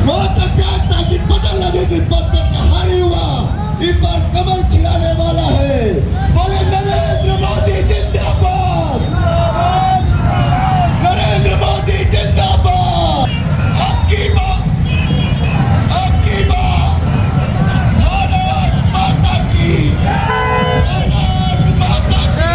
बहुत अच्छा ताकि पता लगे कि पद का हारी हुआ इस बार कमल खिलाने वाला है। बोले नरेंद्र मोदी जिंदाबाद, नरेंद्र मोदी जिंदाबाद। आपकी बात, आपकी बात, भारत माता की, भारत माता की।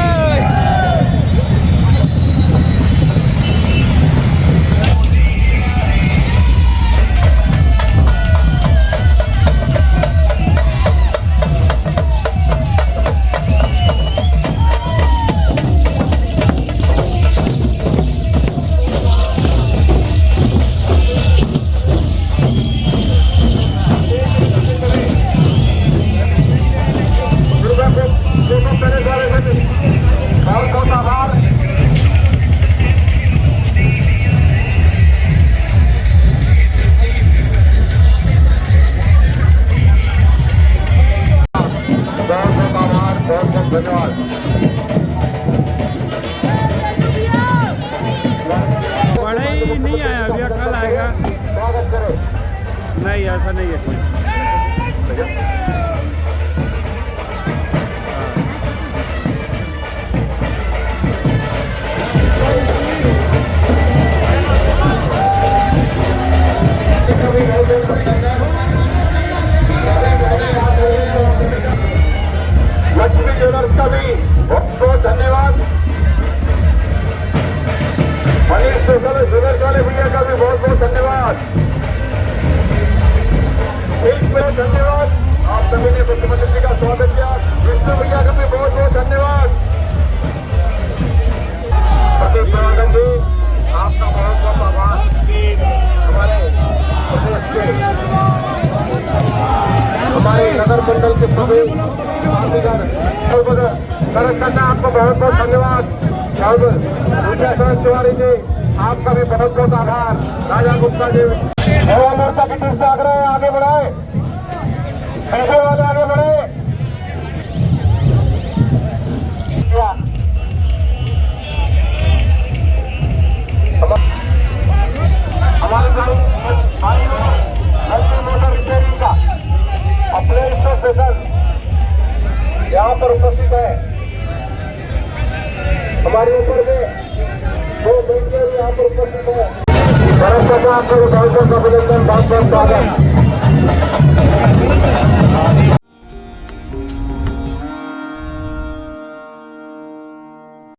धन्यवाद। बड़ा ही नहीं आया अभी, कल आएगा। स्वागत करें। नहीं ऐसा नहीं है कोई। लक्ष्मी ज्वेलर्स का भी बहुत बहुत धन्यवाद। मनीष ज्वेलर्स वाले भैया का भी बहुत बहुत धन्यवाद। शिल्प में धन्यवाद। आप सभी ने मुख्यमंत्री जी का स्वागत किया। विष्णु भैया का भी बहुत बहुत धन्यवाद। प्रदीप प्रबंधन जी आपका बहुत बहुत आभार। हमारे प्रदेश के हमारे नगर मंडल के सभी शरद चाचा आपको बहुत बहुत धन्यवाद। तिवारी जी आपका भी बहुत बहुत आभार। राजा गुप्ता जी युवा मोर्चा की टीम से आग्रह है आगे बढ़ाए, पीछे वाले आगे बढ़े। हमारे भाइयों मोटर रिपेयरिंग का अपने स्पेशल यहाँ पर उपस्थित है। हमारे ऊपर में दो बेटियां यहाँ पर उपस्थित है। शरद चाचा आपका बहुत बहुत अभिनंदन, बहुत बहुत स्वागत।